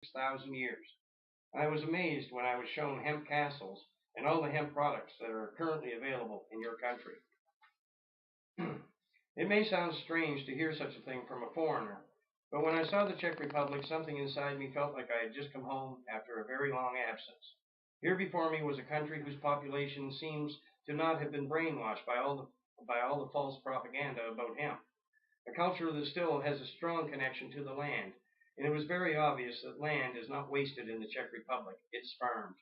6,000 years. I was amazed when I was shown hemp castles and all the hemp products that are currently available in your country. It may sound strange to hear such a thing from a foreigner, but when I saw the Czech Republic, something inside me felt like I had just come home after a very long absence. Here before me was a country whose population seems to not have been brainwashed by all the false propaganda about hemp. A culture that still has a strong connection to the land, and it was very obvious that land is not wasted in the Czech Republic, it's farmed.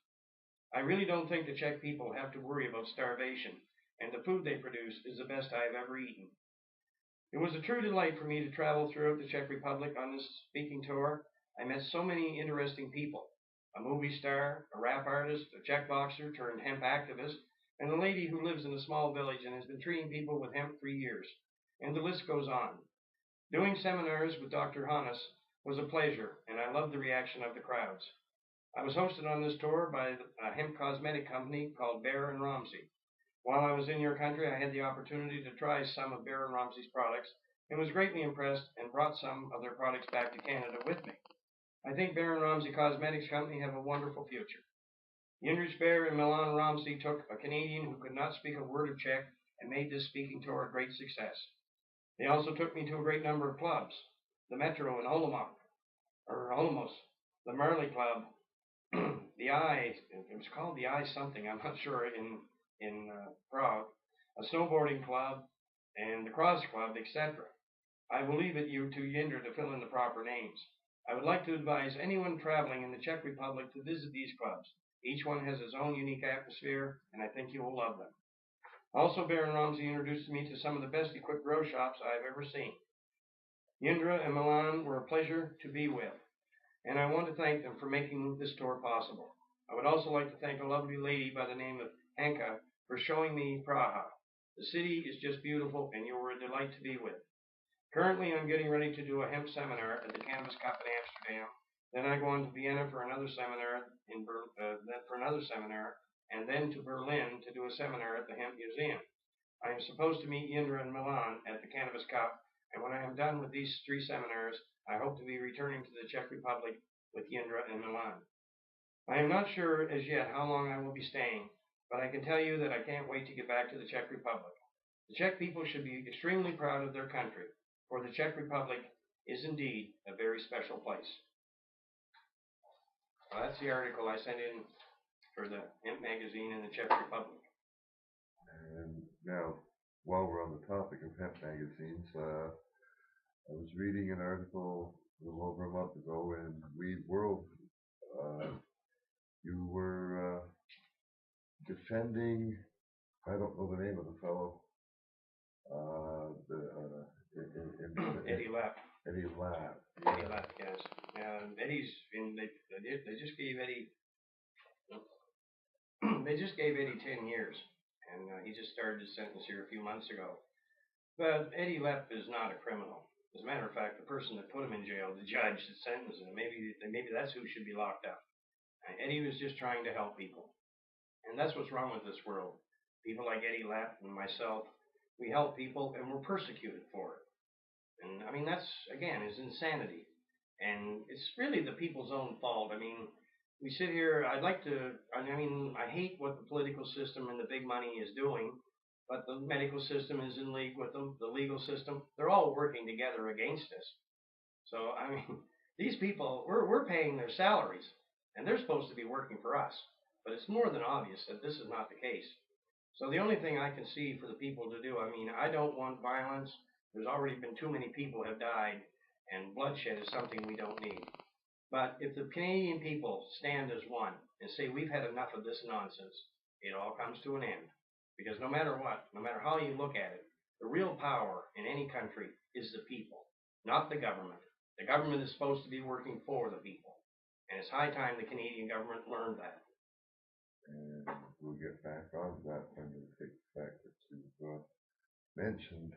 I really don't think the Czech people have to worry about starvation, and the food they produce is the best I have ever eaten. It was a true delight for me to travel throughout the Czech Republic on this speaking tour. I met so many interesting people. A movie star, a rap artist, a Czech boxer turned hemp activist, and a lady who lives in a small village and has been treating people with hemp for years. And the list goes on. Doing seminars with Dr. Hannes was a pleasure, and I loved the reaction of the crowds. I was hosted on this tour by a hemp cosmetic company called Bear and Romsey. While I was in your country, I had the opportunity to try some of Bear and Romsey's products and was greatly impressed and brought some of their products back to Canada with me. I think Bear and Romsey Cosmetics Company have a wonderful future. Yinrich Bear and Milan Romsey took a Canadian who could not speak a word of Czech and made this speaking tour a great success. They also took me to a great number of clubs, the Metro in Olomouc, the Marley Club, the Eye, it was called the Eye something, I'm not sure, in Prague, a snowboarding club, and the Cross Club, etc. I will leave it to Yinder to fill in the proper names. I would like to advise anyone traveling in the Czech Republic to visit these clubs. Each one has its own unique atmosphere, and I think you will love them. Also, Baron Romsey introduced me to some of the best equipped grow shops I have ever seen. Yindra and Milan were a pleasure to be with, and I want to thank them for making this tour possible. I would also like to thank a lovely lady by the name of Hanka for showing me Praha. The city is just beautiful, and you were a delight to be with. Currently, I'm getting ready to do a hemp seminar at the Cannabis Cup in Amsterdam. Then I go on to Vienna for another seminar, and then to Berlin to do a seminar at the Hemp Museum. I am supposed to meet Yindra in Milan at the Cannabis Cup, and when I am done with these 3 seminars, I hope to be returning to the Czech Republic with Yindra in Milan. I am not sure as yet how long I will be staying, but I can tell you that I can't wait to get back to the Czech Republic. The Czech people should be extremely proud of their country, for the Czech Republic is indeed a very special place. Well, that's the article I sent in for the Hemp magazine in the Czech Republic. And now, while we're on the topic of hemp magazines, I was reading an article a little over a month ago in Weed World. You were defending, I don't know the name of the fellow, Eddie Lapp. Eddie Lapp. Eddie Lapp, yes. Eddie's in. They just gave Eddie. They just gave Eddie 10 years, and he just started his sentence here a few months ago. But Eddie Lapp is not a criminal. As a matter of fact, the person that put him in jail, the judge that sentenced him, maybe that's who should be locked up. Eddie was just trying to help people, and that's what's wrong with this world. People like Eddie Lapp and myself, we help people, and we're persecuted for it. And I mean, that's, again, is insanity. And it's really the people's own fault. I mean, we sit here, I hate what the political system and the big money is doing, but the medical system is in league with them, the legal system. They're all working together against us. So, I mean, these people, we're paying their salaries, and they're supposed to be working for us. But it's more than obvious that this is not the case. So the only thing I can see for the people to do, I mean, I don't want violence. There's already been too many people have died, and bloodshed is something we don't need. But if the Canadian people stand as one and say we've had enough of this nonsense, it all comes to an end. Because no matter what, no matter how you look at it, the real power in any country is the people, not the government. The government is supposed to be working for the people. And it's high time the Canadian government learned that. And we'll get back on that when we take the fact that you've mentioned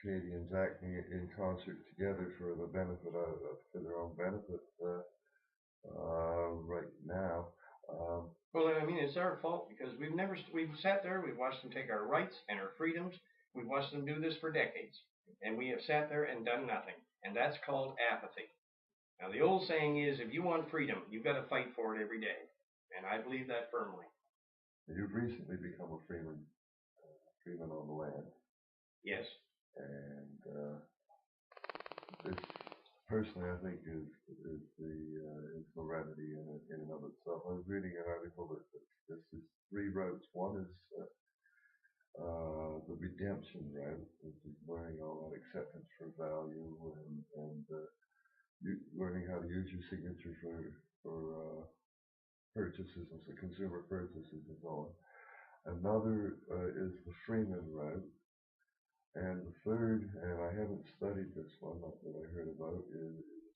Canadians acting in concert together for the benefit for their own benefit right now. Well, I mean, it's our fault because we've sat there, we've watched them take our rights and our freedoms. We've watched them do this for decades, and we have sat there and done nothing, and that's called apathy. Now, the old saying is, if you want freedom, you've got to fight for it every day. And I believe that firmly. You've recently become a freeman on the land. Yes. And this, personally, I think is the remedy in and of itself. I was reading an article that this is 3 routes. One is the redemption route, which is learning all that acceptance for value and learning how to use your signature for purchases and so consumer purchases and so on. Another is the freeman route. And the third, and I haven't studied this one, not that I heard about, is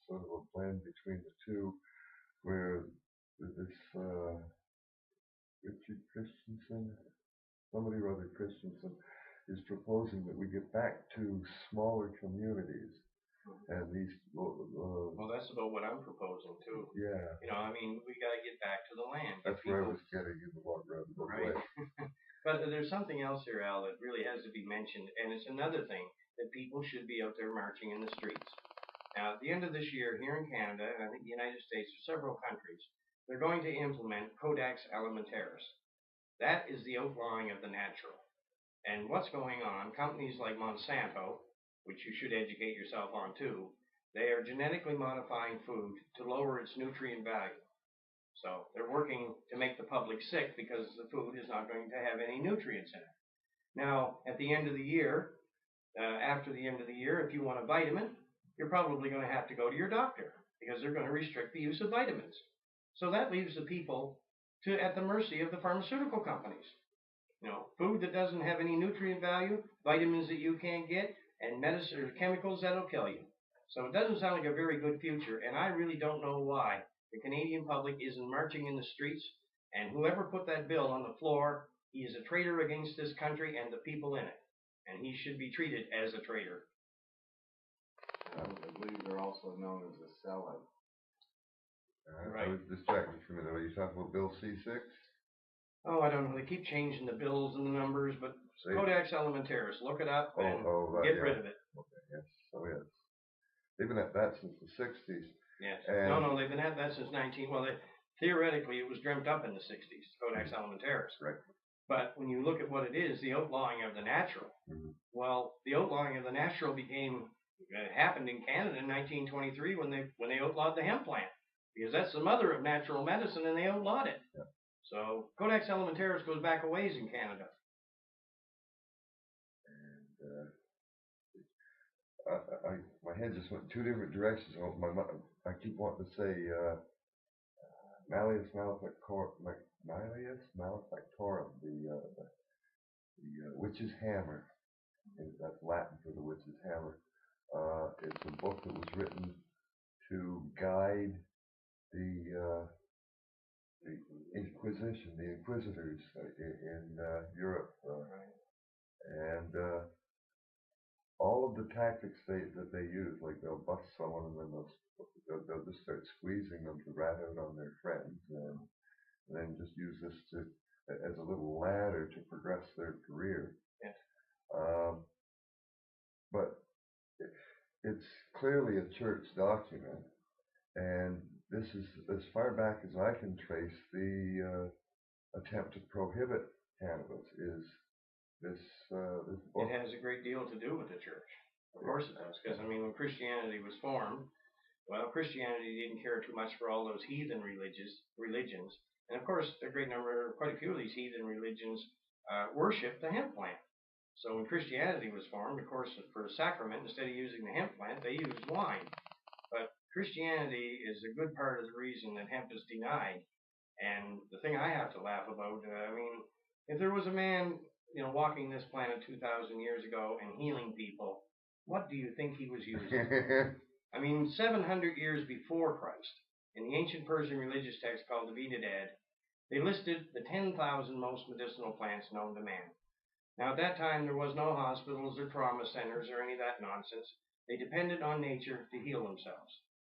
sort of a blend between the two, where this Richard Christensen, somebody or other Christensen, is proposing that we get back to smaller communities. And these, well, that's about what I'm proposing too. Yeah. You know, I mean, we got to get back to the land. That's where I was getting in the long run. Right. But there's something else here, Al, that really has to be mentioned, and it's another thing that people should be out there marching in the streets. Now, at the end of this year, here in Canada, and I think the United States, or several countries, they're going to implement Codex Alimentarius. That is the outlawing of the natural. And what's going on, companies like Monsanto, which you should educate yourself on too, they are genetically modifying food to lower its nutrient value. So they're working to make the public sick because the food is not going to have any nutrients in it. Now, at the end of the year, after the end of the year, if you want a vitamin, you're probably going to have to go to your doctor because they're going to restrict the use of vitamins. So that leaves the people at the mercy of the pharmaceutical companies. You know, food that doesn't have any nutrient value, vitamins that you can't get, and medicine or chemicals that'll kill you. So it doesn't sound like a very good future, and I really don't know why the Canadian public isn't marching in the streets, and whoever put that bill on the floor, he is a traitor against this country and the people in it, and he should be treated as a traitor. I believe they're also known as a sellout. I was distracted from it. Are you talking about Bill C-6? Oh, I don't know. They keep changing the bills and the numbers, but Codex Alimentarius. Look it up and get rid of it. Okay, yes. So yes. They've been at that since the 60s. Yes. No, they've been at that since theoretically it was dreamt up in the 60s, Codex Alimentarius. Right. But when you look at what it is, the outlawing of the natural, well, the outlawing of the natural happened in Canada in 1923 when they outlawed the hemp plant, because that's the mother of natural medicine, and they outlawed it. Yeah. So Codex Alimentarius goes back a ways in Canada. And my head just went 2 different directions. I keep wanting to say Malleus Maleficatorum, the witch's hammer. That's Latin for the witch's hammer. It's a book that was written to guide the Inquisition, the Inquisitors in Europe, and all of the tactics that they use, like they'll bust someone and then they'll just start squeezing them to rat out on their friends, and then just use this as a little ladder to progress their career. Yes. But it's clearly a church document, and this is, as far back as I can trace, the attempt to prohibit cannabis is this book. It has a great deal to do with the church. Of course it does, because, I mean, when Christianity was formed, well, Christianity didn't care too much for all those heathen religions. And, of course, quite a few of these heathen religions worship the hemp plant. So when Christianity was formed, of course, for a sacrament, instead of using the hemp plant, they used wine. But Christianity is a good part of the reason that hemp is denied. And the thing I have to laugh about, I mean, if there was a man, you know, walking this planet 2,000 years ago and healing people, what do you think he was using? I mean, 700 years before Christ, in the ancient Persian religious text called the Vedas, they listed the 10,000 most medicinal plants known to man. Now, at that time, there was no hospitals or trauma centers or any of that nonsense. They depended on nature to heal themselves.